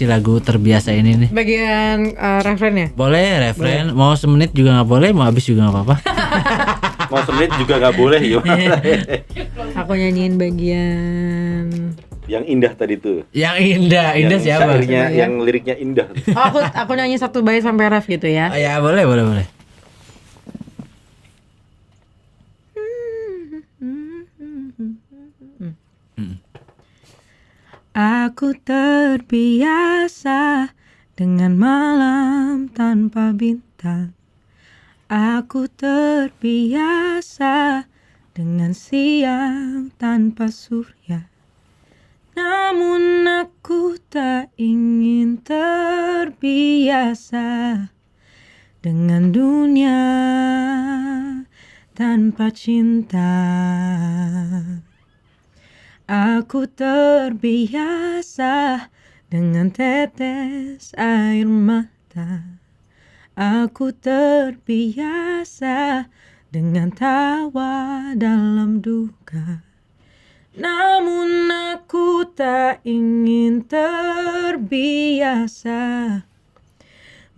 si lagu terbiasa ini nih? Bagian refrennya. Boleh refren, mau semenit juga nggak boleh, mau habis juga nggak apa-apa. Mau semenit juga nggak boleh gimana? Aku nyanyiin bagian. Yang indah tadi tuh. Yang indah siapa? Yang liriknya indah. Oh, aku nyanyi satu bait sampai ref gitu ya. Oh, ya boleh. Aku terbiasa dengan malam tanpa bintang. Aku terbiasa dengan siang tanpa surya. Namun aku tak ingin terbiasa dengan dunia tanpa cinta. Aku terbiasa dengan tetes air mata. Aku terbiasa dengan tawa dalam duka. Namun aku tak ingin terbiasa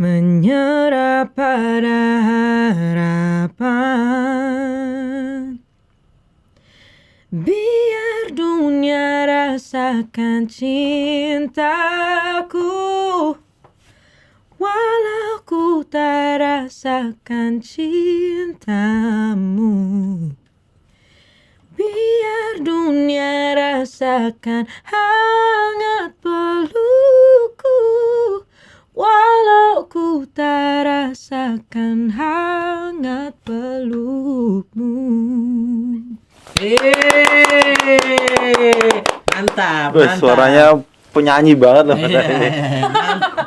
menyerah pada harapan. Biar dunia rasakan cintaku, walau ku tak rasakan cintamu. Biar dunia rasakan hangat pelukku, walau ku tak rasakan hangat pelukmu. Mantap. Suaranya penyanyi banget loh.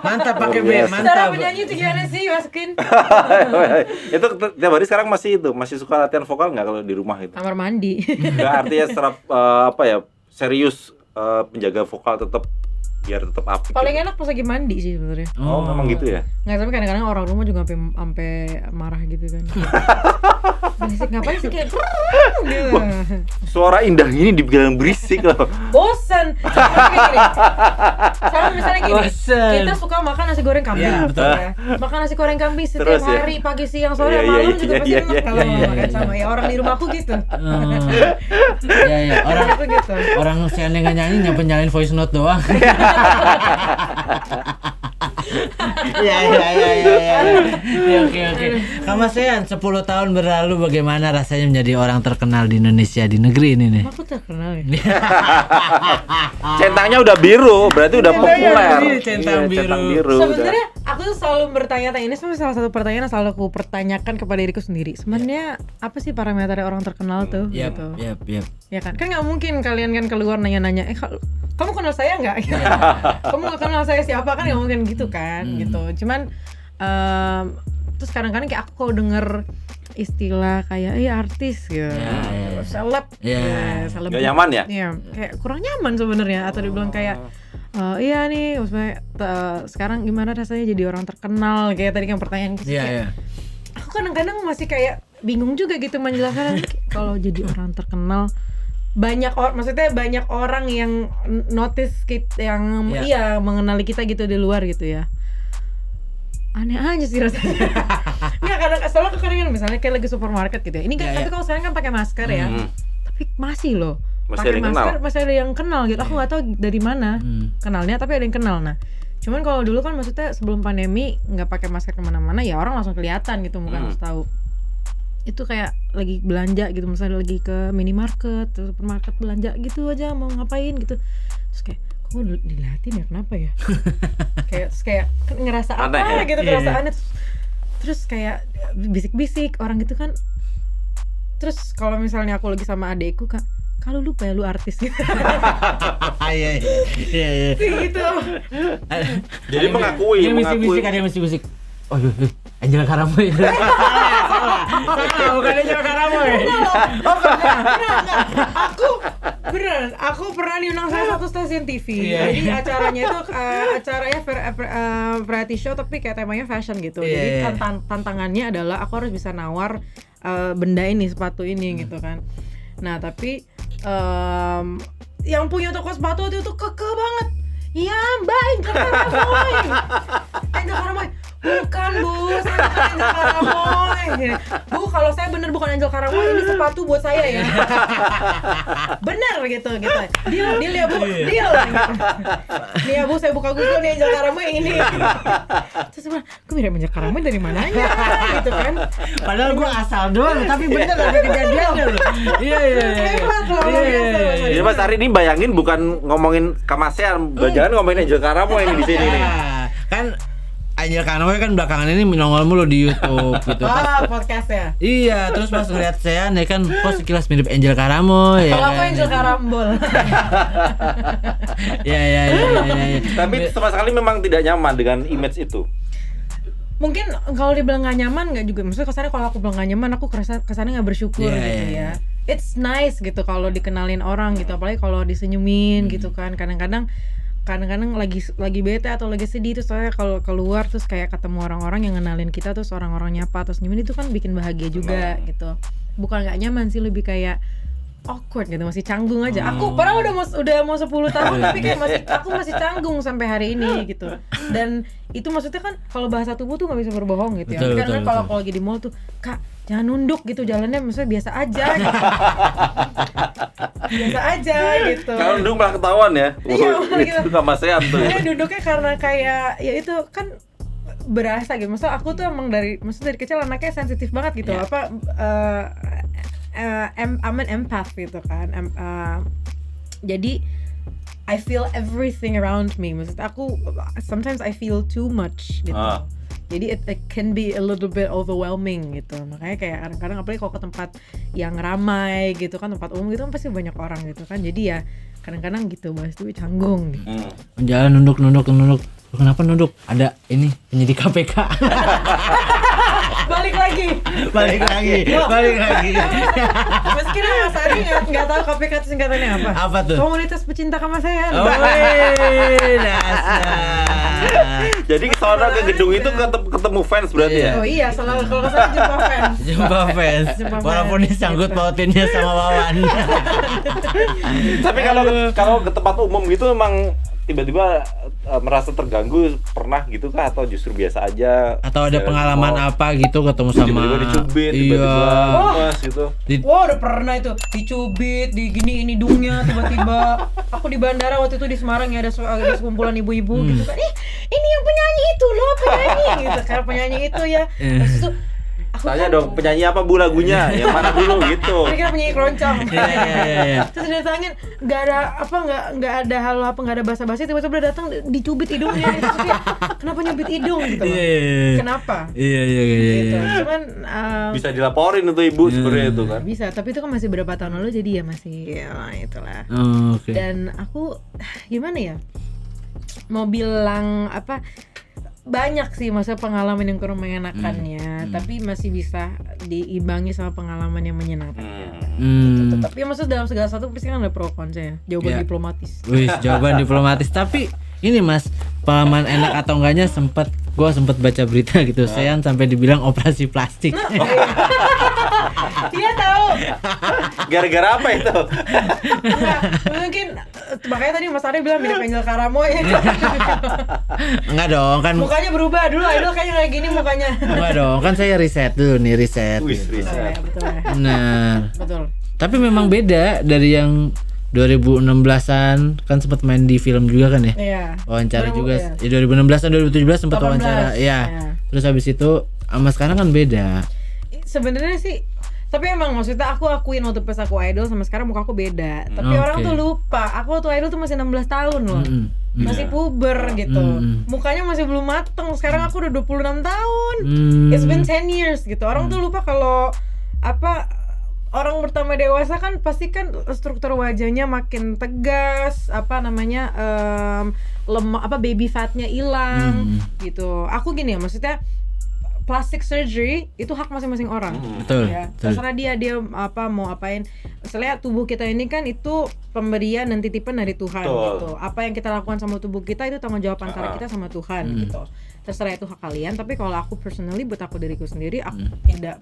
Mantap pakai B, Cara mantap. penyanyi itu gimana sih, Waskin? Itu tiap hari sekarang masih suka latihan vokal nggak kalau di rumah itu? Kamar mandi. Nggak, artinya serius menjaga vokal tetap biar tetap apik. Paling gitu. enak pas lagi mandi sih sebenarnya. Oh, memang gitu ya? Nggak, tapi kadang-kadang orang rumah juga sampai marah gitu kan. Berisik ngapain sih kayak gitu. Suara indah gini dibilang berisik loh. Bosan. Sama misalnya gini, Bosan. kita suka makan nasi goreng kambing, Ya, betul. ya. Makan nasi goreng kambing setiap Terus ya? hari, pagi, siang, sore, Iya, malam iya, juga iya, pasti iya, enak iya, kalau iya, makan iya. sama ya orang di rumahku gitu. Ya Aku gitu. orang siannya nggak nyanyi nyalain voice note doang. Ya. Oke. Kamu Sean, 10 tahun berlalu bagaimana rasanya menjadi orang terkenal di Indonesia, di negeri ini nih? Aku terkenal ya. Centangnya udah biru, berarti udah Centangnya populer. biru, centang Iya, centang biru. biru. Sebenarnya aku tuh selalu bertanya-tanya, ini sebenarnya salah satu pertanyaan yang selalu aku pertanyakan kepada diriku sendiri. Sebenarnya apa sih parameter orang terkenal tuh? Gitu. Yap. Ya kan nggak mungkin kalian kan keluar nanya-nanya, kamu kenal saya nggak? Gitu. Kamu nggak kenal saya siapa, kan nggak mungkin gitu kan, gitu. Cuman terus kadang-kadang kayak aku kalau denger istilah kayak artis gitu, seleb, seleb. Gak nyaman ya? Iya, kayak kurang nyaman sebenarnya, atau dibilang kayak iya nih, maksudnya sekarang gimana rasanya jadi orang terkenal, kayak tadi kan pertanyaan gitu. Iya. Aku kadang-kadang masih kayak bingung juga gitu menjelaskan kalau jadi orang terkenal banyak orang yang notice kita, yang mengenali kita gitu di luar gitu ya. Aneh aja sih rasanya. Nggak, kadang-kadang misalnya kayak lagi supermarket gitu ya. Ini kan tapi kalau sekarang kan pakai masker ya. Tapi masih loh. Pakai masker masih ada yang kenal gitu. Aku nggak tahu dari mana kenalnya, tapi ada yang kenal. Nah, cuman kalau dulu kan maksudnya sebelum pandemi nggak pakai masker kemana-mana ya orang langsung kelihatan gitu, bukan harus tahu. Itu kayak lagi belanja gitu, misalnya lagi ke minimarket, supermarket belanja gitu aja mau ngapain gitu. Terus kayak kok dilihatin ya, kenapa ya? kayak ngerasa aneh apa ya? gitu, ngerasa aneh. Terus kayak bisik-bisik orang gitu kan. Terus kalau misalnya aku lagi sama adekku, Kak, kalau lupa ya lu artis gitu. Iya. Gitu. Jadi mengakui. Ada yang bisik-bisik. Oh, Angela Karamoy. Salah, bukan Angela Karamoy. Aku pernah diundang salah satu stasiun TV. Jadi acaranya itu acaranya variety show tapi kayak temanya fashion gitu. Jadi tantangannya adalah aku harus bisa nawar benda ini, sepatu ini gitu kan. Nah, tapi yang punya toko sepatu itu kekeh banget. Iya Mbak, Angel Karamoy. Angel Karamoy. Bukan Bu, saya bukan Angel Karamoy. Bu, kalau saya bener bukan Angel Karamoy, ini sepatu buat saya ya. Bener gitu. Deal ya Bu, deal. Gitu. Nih ya Bu, saya buka Google nih Angel Karamoy yang ini. Terus gue bilang, gue mirip Angel Karamoy dari mananya gitu kan. Padahal gue asal doang, tapi bener ada kejadiannya loh. Iya. Hebat loh, luar biasa. Jadi Mas Ari ini bayangin bukan ngomongin Kamasean, jangan ngomongin Angel Karamoy ini di sini nih. Kan Angel Karamoy kan belakangan ini nongol mulu di YouTube gitu. Podcast ya. Iya, terus pas ngeliat saya nih kan kok sekilas mirip Angel Karamoy. Kalau aku Angel Karambol. Iya. Tapi sama sekali memang tidak nyaman dengan image itu. Mungkin kalau dibilang nggak nyaman nggak juga, maksudnya kesannya kalau aku bilang nggak nyaman aku kesannya nggak bersyukur gitu ya. It's nice gitu kalau dikenalin orang gitu, apalagi kalau disenyumin gitu kan. Kadang-kadang lagi bete atau lagi sedih terus saya kalau keluar terus kayak ketemu orang-orang yang ngenalin kita terus orang-orang nyapa terus senyumin, itu kan bikin bahagia juga gitu. Bukan nggak nyaman sih, lebih kayak awkward gitu, masih canggung aja. Aku padahal udah mau 10 tahun tapi kayak aku masih canggung sampai hari ini gitu. Dan itu maksudnya kan kalau bahasa tubuh tuh nggak bisa berbohong gitu ya. Karena kalau lagi di mall tuh, Kak jangan nunduk gitu, jalannya maksudnya biasa aja gitu. Biasa aja gitu. Kalau nunduk malah ketahuan ya. Iya, Itu Kamasean tuh. Duduknya karena kayak ya itu kan berasa gitu. Maksudnya aku tuh emang dari kecil anaknya sensitif banget gitu. I'm an empath gitu kan. Jadi I feel everything around me. Maksudnya aku sometimes I feel too much gitu. Jadi it can be a little bit overwhelming gitu. Makanya kayak kadang-kadang apalagi kalau ke tempat yang ramai gitu kan, tempat umum gitu kan pasti banyak orang gitu kan. Jadi ya kadang-kadang gitu bahas itu canggung gitu. Jalan nunduk. Kenapa nunduk? Ada ini penyidik KPK. Balik lagi. Meski Mas Ari nggak tahu KPK itu singkatannya apa. Apa tuh? Komunitas Pecinta Kamasean. Dasar. Jadi soalnya ke gedung itu ketemu fans berarti ya? Oh iya, selalu kalau nggak salah Jumpa fans. Walaupun disangkut pautinnya sama Wawan. Tapi kalau ke tempat umum gitu emang tiba-tiba merasa terganggu, pernah gitu kah atau justru biasa aja? Atau ada pengalaman apa gitu ketemu sama tiba-tiba dicubit, tiba-tiba lemas gitu. Wah udah pernah itu dicubit, diginiin hidungnya tiba-tiba. Aku di bandara waktu itu di Semarang ya, ada sekumpulan ibu-ibu gitu kan. Ini yang penyanyi itu loh, penyanyi gitu. Karena penyanyi itu ya. Terus itu tanya dong, penyanyi apa Bu lagunya? Yang mana dulu gitu. Kira penyanyi keroncong. Iya. Terus datangin nggak ada hal apa, nggak ada basa-basi, tiba-tiba datang dicubit hidungnya. Terus kayak, kenapa nyubit hidung gitu? Kenapa? Iya. Gitu. Cuman bisa dilaporin itu ibu sebenarnya itu kan. bisa, tapi itu kan masih berapa tahun lalu jadi ya masih itulah. Oke. Dan aku gimana ya? Mau bilang apa? Banyak sih masa pengalaman yang kurang mengenakannya, tapi masih bisa diimbangi sama pengalaman yang menyenangkan. Gitu. Tapi ya maksud dalam segala satu pasti kan ada pro kontra ya. Jawaban diplomatis. Wih, jawaban diplomatis. Tapi ini Mas, pengalaman enak atau enggaknya gue sempet baca berita gitu. Sean sampai dibilang operasi plastik. Dia tahu. Gara-gara apa itu? Mungkin makanya tadi Mas Ari bilang mirip Angel Karamoy. Enggak dong, kan Mukanya berubah dulu, idol kayaknya kayak gini mukanya. enggak dong, kan saya riset dulu nih, riset. Riset. Betul. Nah, Betul. tapi memang beda dari yang 2016-an, kan sempat main di film juga kan ya? Iya. Wawancara juga. Iya. Ya 2016-an 2017 sempat 18, wawancara. Iya. ya. Terus habis itu sama sekarang kan beda. Sebenarnya sih, tapi emang maksudnya aku akuin waktu pas aku idol sama sekarang muka aku beda. Tapi Oke. orang tuh lupa, aku waktu idol tuh masih 16 tahun loh. Masih puber gitu. Mukanya masih belum mateng. Sekarang aku udah 26 tahun. It's been 10 years gitu. Orang tuh lupa kalau apa, orang bertambah dewasa kan pasti kan struktur wajahnya makin tegas, apa namanya, lemah, apa baby fatnya hilang gitu. Aku gini ya, maksudnya plastic surgery itu hak masing-masing orang. Betul. Ya, Betul. terserah dia apa mau apain. Misalnya tubuh kita ini kan itu pemberian dan titipan dari Tuhan gitu. Apa yang kita lakukan sama tubuh kita itu tanggung jawab antara kita sama Tuhan gitu. Terserah itu hak kalian, tapi kalau aku personally, buat aku diriku sendiri, aku tidak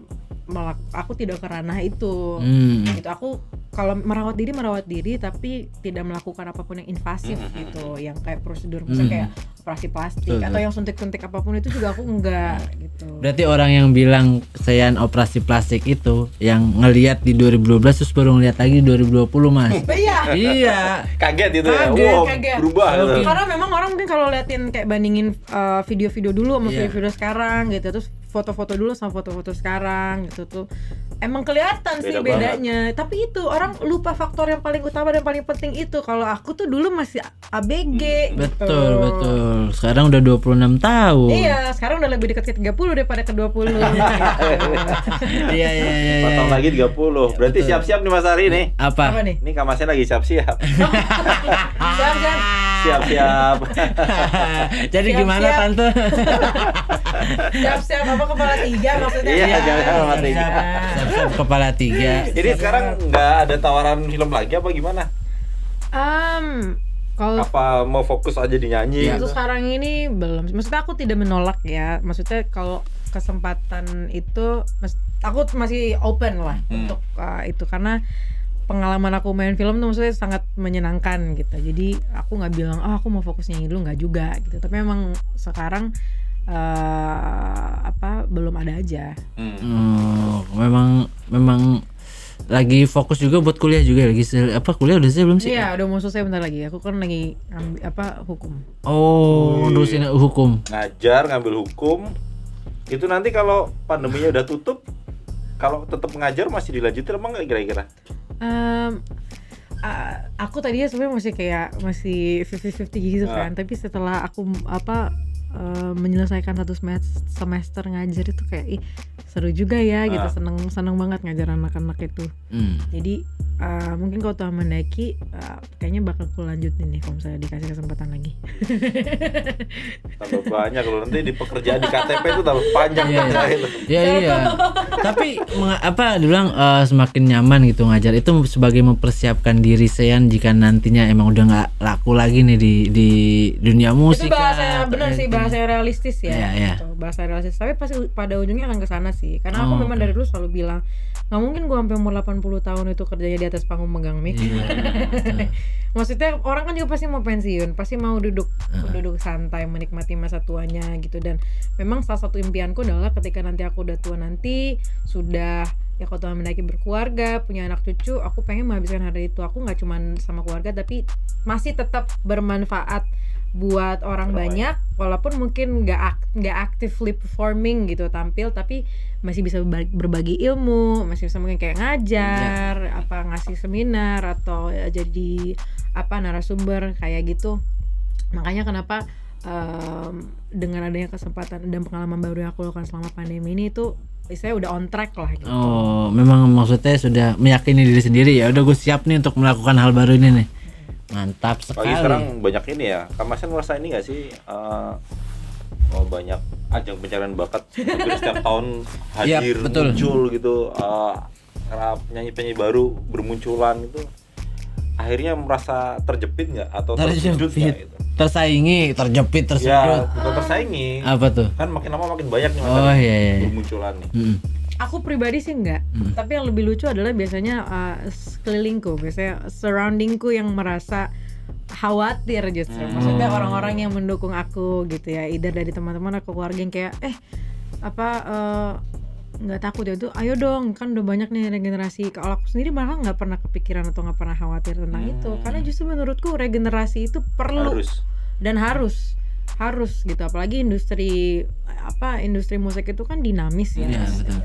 aku tidak ke ranah itu. Gitu. Aku kalau merawat diri tapi tidak melakukan apapun yang invasif gitu, yang kayak prosedur misalnya kayak operasi plastik atau yang suntik-suntik apapun itu juga aku enggak gitu. Berarti orang yang bilang Sean operasi plastik itu yang ngelihat di 2012 terus baru ngelihat lagi di 2020 Mas. Iya. Kaget itu ya. Kaget, Wow, kaget. berubah gitu. Karena memang orang mungkin kalau liatin kayak bandingin video-video dulu sama video-video sekarang gitu, terus foto-foto dulu sama foto-foto sekarang gitu tuh emang kelihatan sih bedanya. Tapi itu orang lupa faktor yang paling utama dan paling penting itu. Kalau aku tuh dulu masih ABG gitu. Betul. Sekarang udah 26 tahun. Iya, sekarang udah lebih dekat ke 30 daripada ke 20. Iya. 4 tahun lagi 30. Berarti siap-siap nih Mas Ari nih. Apa? nih? Ini Kak Masnya lagi siap-siap. Siap. Siap-siap. Jadi gimana Siap-siap. tante? Siap-siap apa kepala 3 maksudnya? Iya, jangan kepala tiga. Siap-siap kepala 3. Jadi sekarang nggak ada tawaran film lagi apa gimana? Kalau Apa mau fokus aja di nyanyi? untuk sekarang ini belum. Maksudnya aku tidak menolak ya. Maksudnya kalau kesempatan itu aku masih open lah untuk itu, karena pengalaman aku main film tuh maksudnya sangat menyenangkan gitu. Jadi aku nggak bilang aku mau fokus nyanyi dulu, nggak juga gitu. Tapi memang sekarang belum ada aja. Memang lagi fokus juga buat kuliah juga lagi kuliah udah selesai belum sih? Iya, udah mau selesai bentar lagi. Aku kan lagi hukum. Oh, terusin hukum. Ngajar, ngambil hukum. Itu nanti kalau pandeminya udah tutup, kalau tetap ngajar masih dilanjutin apa nggak kira-kira? Aku tadinya sebenarnya masih 50-50 gitu kan. Tapi setelah aku menyelesaikan 1 semester ngajar itu kayak seru juga ya gitu, seneng banget ngajar anak-anak itu. Jadi mungkin kalau Tuhan mendaki kayaknya bakal aku lanjutin nih kalau misalnya dikasih kesempatan lagi. Tambah banyak loh, nanti di pekerjaan di KTP itu tambah panjang itu. Iya. Tapi dibilang semakin nyaman gitu ngajar itu sebagai mempersiapkan diri Sean jika nantinya emang udah nggak laku lagi nih di dunia musik. Itu bahasa benar sih, bahasa realistis ya. Iya. Gitu, bahasa realistis. Tapi pasti pada ujungnya akan ke sana sih. Karena aku memang dari dulu selalu bilang nggak mungkin gue sampai umur 80 tahun itu kerjanya di atas panggung megang mic. Maksudnya orang kan juga pasti mau pensiun, pasti mau duduk santai menikmati masa tuanya gitu. Dan memang salah satu impianku adalah ketika nanti aku udah tua nanti, sudah ya kalau Tuhan mendaki berkeluarga, punya anak cucu, aku pengen menghabiskan hari itu aku nggak cuma sama keluarga tapi masih tetap bermanfaat buat orang banyak, walaupun mungkin nggak actively performing gitu tampil, tapi masih bisa berbagi ilmu, masih bisa mungkin kayak ngajar, ngasih seminar atau jadi narasumber kayak gitu. Makanya kenapa dengan adanya kesempatan dan pengalaman baru yang aku lakukan selama pandemi ini itu saya udah on track lah gitu. Oh, memang maksudnya sudah meyakini diri sendiri ya. Udah gue siap nih untuk melakukan hal baru ini nih. Mantap sekali. Apalagi sekarang banyak ini ya. Kak Masen merasa ini nggak sih? Banyak ajang pencarian bakat hampir setiap tahun hadir, muncul gitu. Penyanyi-penyanyi baru bermunculan gitu. Akhirnya merasa terjepit nggak atau tersudut nggak gitu? Tersaingi, terjepit, tersudut. Ya, bukan tersaingi. Apa tuh? Kan makin lama makin banyak nih bermunculan nih. Aku pribadi sih enggak, tapi yang lebih lucu adalah biasanya sekelilingku, biasanya surroundingku yang merasa khawatir justru. Maksudnya orang-orang yang mendukung aku gitu ya, either dari teman-teman atau keluarga yang kayak nggak takut ya itu, ayo dong kan udah banyak nih regenerasi. Kalau aku sendiri malah nggak pernah kepikiran atau nggak pernah khawatir tentang itu, karena justru menurutku regenerasi itu perlu dan harus gitu, apalagi industri musik itu kan dinamis ya,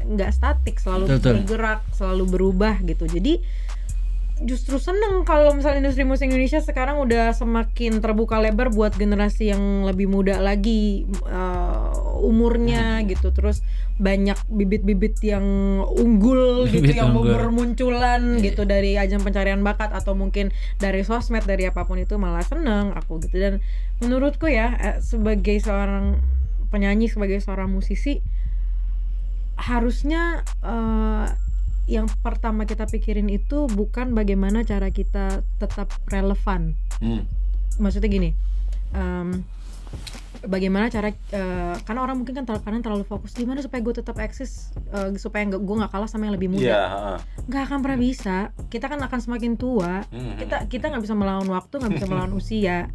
nggak statik, selalu bergerak, selalu berubah gitu. Jadi justru seneng kalau misalnya industri musik Indonesia sekarang udah semakin terbuka lebar buat generasi yang lebih muda lagi umurnya gitu, terus banyak bibit-bibit yang unggul gitu, yang mau bermunculan gitu dari ajang pencarian bakat atau mungkin dari sosmed, dari apapun itu, malah seneng aku gitu. Dan menurutku ya sebagai seorang penyanyi, sebagai seorang musisi, harusnya yang pertama kita pikirin itu bukan bagaimana cara kita tetap relevan. Maksudnya gini, bagaimana cara karena orang mungkin kan kadang terlalu fokus gimana supaya gue tetap eksis, supaya gue nggak kalah sama yang lebih muda. Nggak akan pernah bisa. Kita kan akan semakin tua. Kita nggak bisa melawan waktu, nggak bisa melawan usia.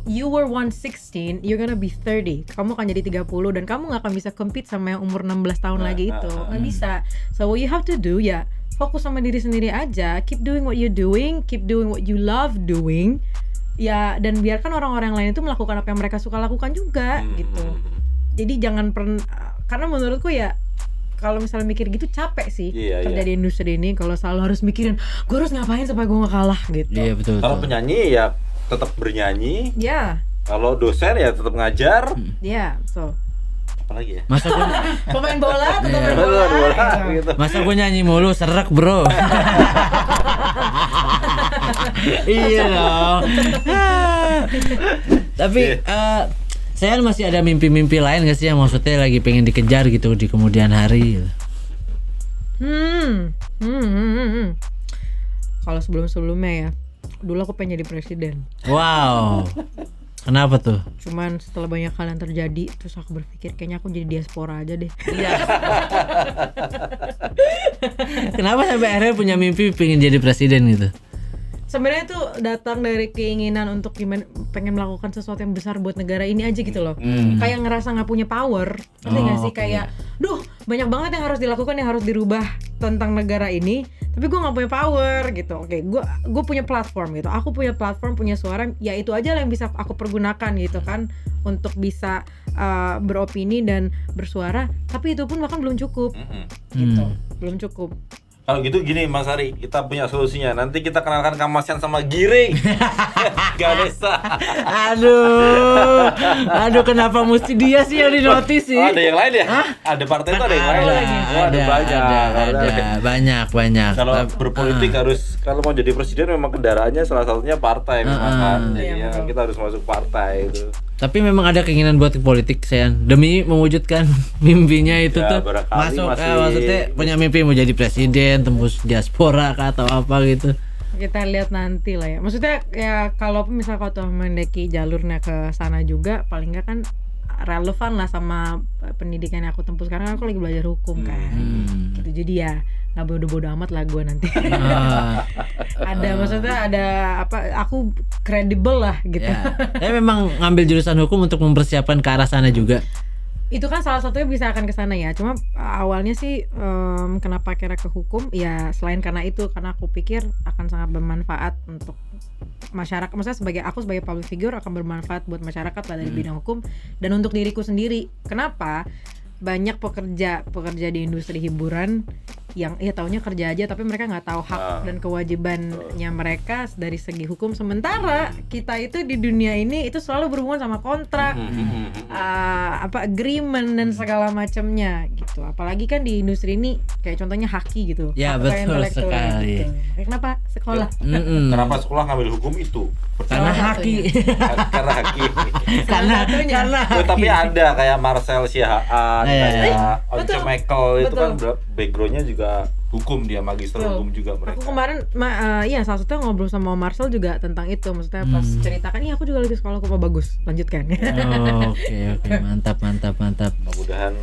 You were 116, you're gonna be 30. Kamu akan jadi 30 dan kamu nggak akan bisa compete sama yang umur 16 tahun lagi itu. Nggak bisa. So what you have to do ya fokus sama diri sendiri aja. Keep doing what you're doing, keep doing what you love doing. Ya, dan biarkan orang-orang lain itu melakukan apa yang mereka suka lakukan juga gitu. Jadi jangan pernah, karena menurutku ya kalau misalnya mikir gitu capek sih kerja di industri ini. Kalau selalu harus mikirin gue harus ngapain supaya gue gak kalah gitu. Iya betul. Kalau penyanyi ya tetap bernyanyi. Ya. Kalau dosen ya tetap ngajar. Ya, so. Apalagi ya? Masa gue pemain bola tetap main bola gitu. Masa gue nyanyi mulu serak bro. Iya dong. Tapi saya masih ada mimpi-mimpi lain gak sih yang maksudnya lagi pengen dikejar gitu di kemudian hari? Kalau sebelum-sebelumnya ya, dulu aku pengen jadi presiden. Wow. Kenapa tuh? Cuman setelah banyak hal yang terjadi, terus aku berpikir kayaknya aku jadi diaspora aja deh. Iya. Kenapa sampai akhirnya punya mimpi pengen jadi presiden gitu? Sebenarnya itu datang dari keinginan untuk gimana pengen melakukan sesuatu yang besar buat negara ini aja gitu loh. Kayak ngerasa nggak punya power, ngerti nggak sih? Kayak, duh banyak banget yang harus dilakukan, yang harus dirubah tentang negara ini, tapi gue nggak punya power gitu. Oke, gue punya platform gitu. Aku punya platform, punya suara, ya itu aja lah yang bisa aku pergunakan gitu kan untuk bisa beropini dan bersuara. Tapi itu pun bahkan belum cukup, gitu, belum cukup. Kalau gitu gini Mas Ari, kita punya solusinya. Nanti kita kenalkan Kamasian sama Giring. Ganesha. Aduh kenapa mesti dia sih yang dinotis sih? Ada yang lain ya? Ada partai itu ada yang lain lagi. Ada banyak. Banyak. Kalau berpolitik harus, kalau mau jadi presiden memang kendaraannya salah satunya partai misalkan. Jadi kita harus masuk partai itu. Tapi memang ada keinginan buat politik saya demi mewujudkan mimpinya itu ya, tuh masuk maksudnya punya mimpi mau jadi presiden, tembus diaspora atau apa gitu. Kita lihat nanti lah ya. Maksudnya ya kalau misalnya kau mendaki jalurnya ke sana juga paling nggak kan relevan lah sama pendidikan yang aku tempuh sekarang. Aku lagi belajar hukum kan. Gitu. Jadi ya nggak bodoh-bodoh amat lah gue nanti. Ada maksudnya ada apa? Aku kredibel lah gitu. Ya. Saya memang ngambil jurusan hukum untuk mempersiapkan ke arah sana juga. Itu kan salah satunya bisa akan ke sana ya. Cuma awalnya sih kenapa kira ke hukum? Ya selain karena itu, karena aku pikir akan sangat bermanfaat untuk masyarakat. Maksudnya sebagai public figure akan bermanfaat buat masyarakat lah dari bidang hukum dan untuk diriku sendiri. Kenapa? Banyak pekerja di industri hiburan yang ya taunya kerja aja tapi mereka nggak tahu hak dan kewajibannya mereka dari segi hukum. Sementara kita itu di dunia ini itu selalu berhubungan sama kontrak, agreement dan segala macamnya gitu. Apalagi kan di industri ini kayak contohnya haki gitu. Ya betul sekali. Gitu. Kenapa sekolah? Kenapa sekolah ngambil hukum itu? Karena haki. Karena haki. Karena tapi ada kayak Marcel Sihaan, kayak Once Michael itu kan backgroundnya juga hukum, dia magister hukum juga mereka. Aku kemarin salah satunya ngobrol sama Marcel juga tentang itu. Maksudnya pas ceritakan, iya aku juga lagi sekolah hukum. Bagus, lanjutkan. Oke, mantap. Mudah-mudahan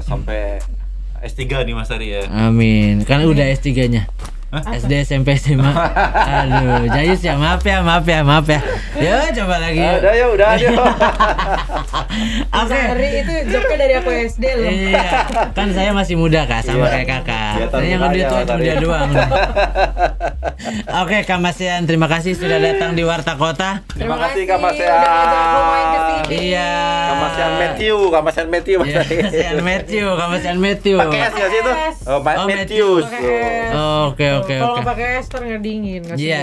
sampai S3 nih Mas Ari ya. Amin. Kan udah S3-nya. SD, SMP, SMA. Aduh, Jayus ya, maaf ya. Yo, coba lagi. Udah. Oke. Hari itu joknya dari aku SD loh. Iya. Kan saya masih muda Kak, sama kayak Kakak. Saya yang udah tua cuma dia doang. Oke, Kamasian, terima kasih sudah datang di Warta Kota. Terima kasih Kamasian. Iya. Kamasian Matthew. Kamasian Matthew. Pakai S enggak sih itu? Oh, Matthews. Oke. Kalau pakai ester nggak dingin. Iya.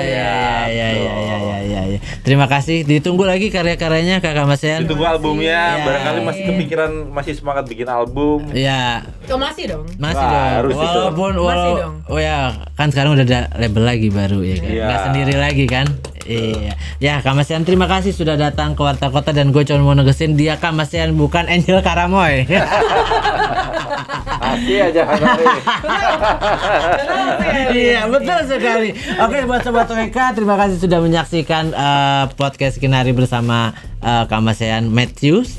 Terima kasih. Ditunggu lagi karya-karyanya Kak Kamasian. Ditunggu albumnya. Barangkali masih kepikiran, masih semangat bikin album. Iya. Masih dong. Harus walaupun masih dong. Oh ya, kan sekarang udah ada label lagi baru ya kan. Nggak sendiri lagi kan. Iya. Ya, Kak Masian terima kasih sudah datang ke Warta Kota dan gue cuma mau negesin dia Kak Masian bukan Angel Karamoy. Asli aja hari. Iya, betul sekali. Oke, buat sobat WK, terima kasih sudah menyaksikan podcast Kinari bersama Kak Masian Matthews.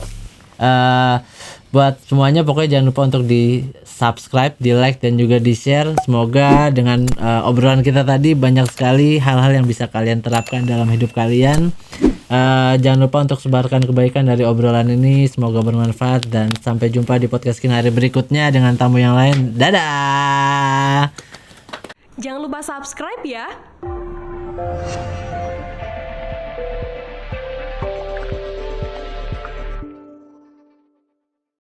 Buat semuanya pokoknya jangan lupa untuk di subscribe, di like dan juga di share. Semoga dengan obrolan kita tadi banyak sekali hal-hal yang bisa kalian terapkan dalam hidup kalian. Jangan lupa untuk sebarkan kebaikan dari obrolan ini. Semoga bermanfaat dan sampai jumpa di podcast Kinari berikutnya dengan tamu yang lain. Dadah. Jangan lupa subscribe ya.